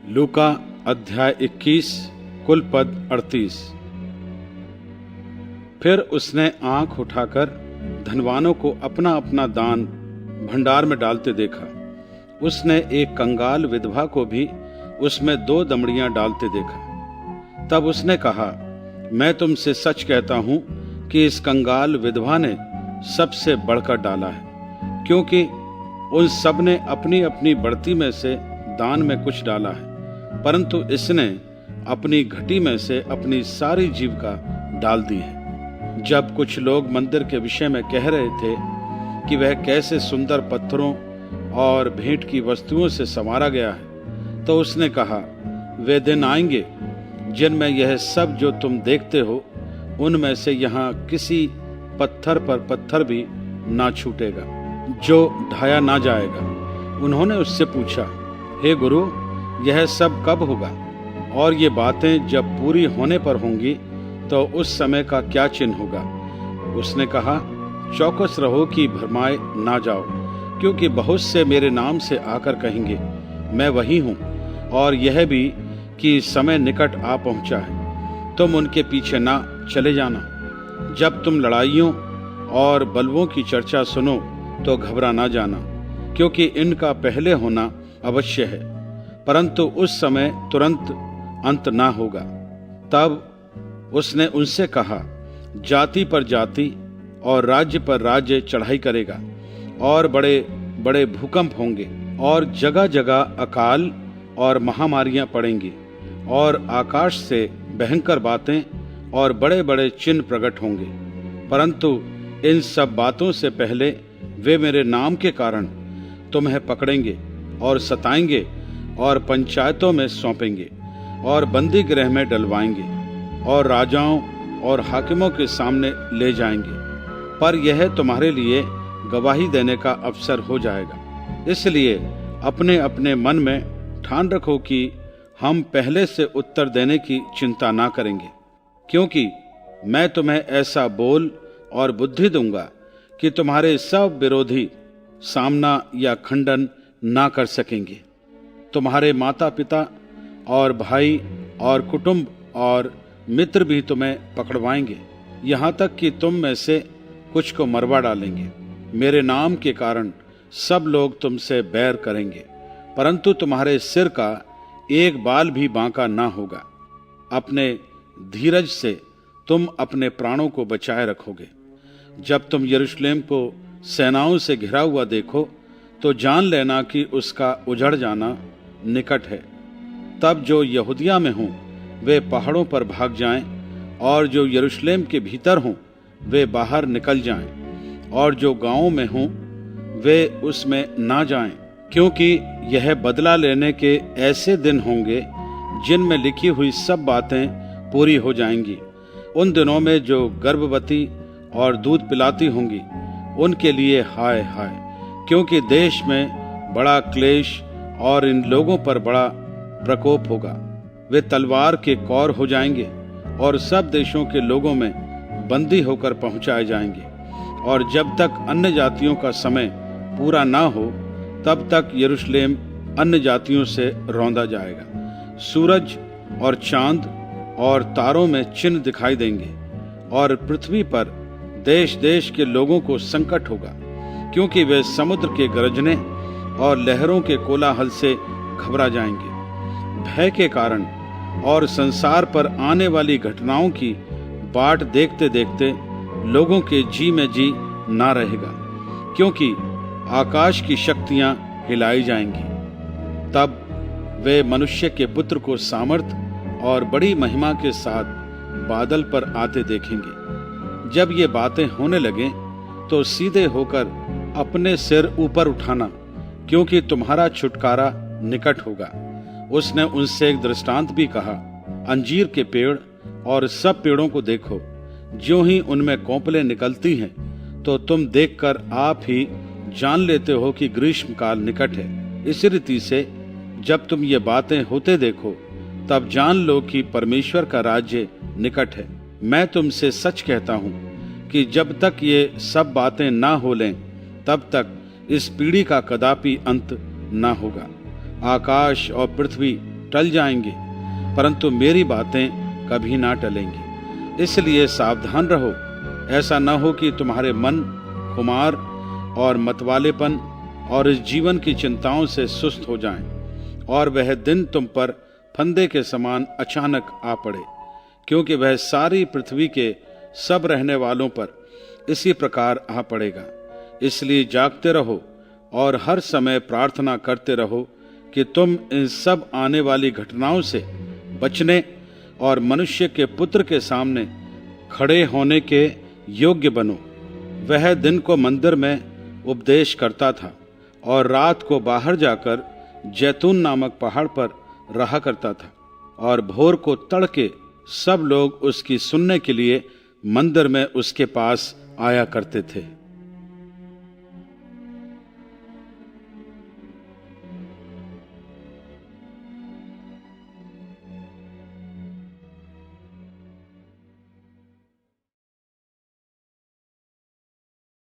लूका अध्याय 21 कुल पद 38। फिर उसने आंख उठाकर धनवानों को अपना अपना दान भंडार में डालते देखा। उसने एक कंगाल विधवा को भी उसमें 2 दमड़ियां डालते देखा। तब उसने कहा, मैं तुमसे सच कहता हूं कि इस कंगाल विधवा ने सबसे बढ़कर डाला है, क्योंकि उन सब ने अपनी अपनी बढ़ती में से दान में कुछ डाला है, परंतु इसने अपनी घटी में से अपनी सारी जीविका डाल दी है। जब कुछ लोग मंदिर के विषय में कह रहे थे कि वह कैसे सुंदर पत्थरों और भेंट की वस्तुओं से संवारा गया है, तो उसने कहा, वे दिन आएंगे जिनमें यह सब जो तुम देखते हो, उनमें से यहाँ किसी पत्थर पर पत्थर भी ना छूटेगा जो ढाया ना जाएगा। उन्होंने उससे पूछा, हे गुरु, यह सब कब होगा और ये बातें जब पूरी होने पर होंगी तो उस समय का क्या चिन्ह होगा? उसने कहा, चौकस रहो कि भरमाए ना जाओ, क्योंकि बहुत से मेरे नाम से आकर कहेंगे, मैं वही हूँ, और यह भी कि समय निकट आ पहुंचा है। तुम उनके पीछे ना चले जाना। जब तुम लड़ाइयों और बलवों की चर्चा सुनो तो घबरा ना जाना, क्योंकि इनका पहले होना अवश्य है, परंतु उस समय तुरंत अंत ना होगा। तब उसने उनसे कहा, जाति पर जाति और राज्य पर राज्य चढ़ाई करेगा, और बड़े बड़े भूकंप होंगे, और जगह जगह अकाल और महामारियां पड़ेंगी, और आकाश से भयंकर बातें और बड़े बड़े चिन्ह प्रकट होंगे। परंतु इन सब बातों से पहले वे मेरे नाम के कारण तुम्हें पकड़ेंगे और सताएंगे और पंचायतों में सौंपेंगे और बंदी गृह में डलवाएंगे और राजाओं और हाकिमों के सामने ले जाएंगे। पर यह तुम्हारे लिए गवाही देने का अवसर हो जाएगा। इसलिए अपने अपने मन में ठान रखो कि हम पहले से उत्तर देने की चिंता ना करेंगे, क्योंकि मैं तुम्हें ऐसा बोल और बुद्धि दूंगा कि तुम्हारे सब विरोधी सामना या खंडन ना कर सकेंगे। तुम्हारे माता पिता और भाई और कुटुंब और मित्र भी तुम्हें पकड़वाएंगे, यहाँ तक कि तुम में से कुछ को मरवा डालेंगे। मेरे नाम के कारण सब लोग तुमसे बैर करेंगे, परंतु तुम्हारे सिर का एक बाल भी बांका ना होगा। अपने धीरज से तुम अपने प्राणों को बचाए रखोगे। जब तुम यरूशलेम को सेनाओं से घिरा हुआ देखो तो जान लेना कि उसका उजड़ जाना निकट है। तब जो यहूदिया में हों वे पहाड़ों पर भाग जाएं, और जो यरूशलेम के भीतर हों वे बाहर निकल जाएं, और जो गांवों में हों वे उसमें ना जाएं, क्योंकि यह बदला लेने के ऐसे दिन होंगे जिनमें लिखी हुई सब बातें पूरी हो जाएंगी। उन दिनों में जो गर्भवती और दूध पिलाती होंगी उनके लिए हाय हाय, क्योंकि देश में बड़ा क्लेश और इन लोगों पर बड़ा प्रकोप होगा। वे तलवार के कौर हो जाएंगे और सब देशों के लोगों में बंदी होकर पहुंचाए जाएंगे। और जब तक अन्य जातियों का समय पूरा ना हो तब तक यरूशलेम अन्य जातियों से रौंदा जाएगा। सूरज और चांद और तारों में चिन्ह दिखाई देंगे, और पृथ्वी पर देश देश के लोगों को संकट होगा, क्योंकि वे समुद्र के गरजने और लहरों के कोलाहल से घबरा जाएंगे। भय के कारण और संसार पर आने वाली घटनाओं की बाट देखते देखते लोगों के जी में जी ना रहेगा, क्योंकि आकाश की शक्तियां हिलाई जाएंगी। तब वे मनुष्य के पुत्र को सामर्थ और बड़ी महिमा के साथ बादल पर आते देखेंगे। जब ये बातें होने लगें तो सीधे होकर अपने सिर ऊपर उठाना, क्योंकि तुम्हारा छुटकारा निकट होगा। उसने उनसे एक दृष्टांत भी कहा, अंजीर के पेड़ और सब पेड़ों को देखो, ज्यों ही उनमें कोंपलें निकलती हैं तो तुम देखकर आप ही जान लेते हो कि ग्रीष्म काल निकट है। इसी रीति से जब तुम ये बातें होते देखो तब जान लो कि परमेश्वर का राज्य निकट है। मैं तुमसे सच कहता हूँ कि जब तक ये सब बातें ना हो लें तब तक इस पीढ़ी का कदापि अंत ना होगा। आकाश और पृथ्वी टल जाएंगे परंतु मेरी बातें कभी ना टलेंगी। इसलिए सावधान रहो, ऐसा न हो कि तुम्हारे मन खुमार और मतवालेपन और इस जीवन की चिंताओं से सुस्त हो जाएं और वह दिन तुम पर फंदे के समान अचानक आ पड़े, क्योंकि वह सारी पृथ्वी के सब रहने वालों पर इसी प्रकार आ पड़ेगा। इसलिए जागते रहो और हर समय प्रार्थना करते रहो कि तुम इन सब आने वाली घटनाओं से बचने और मनुष्य के पुत्र के सामने खड़े होने के योग्य बनो। वह दिन को मंदिर में उपदेश करता था और रात को बाहर जाकर जैतून नामक पहाड़ पर रहा करता था, और भोर को तड़के सब लोग उसकी सुनने के लिए मंदिर में उसके पास आया करते थे।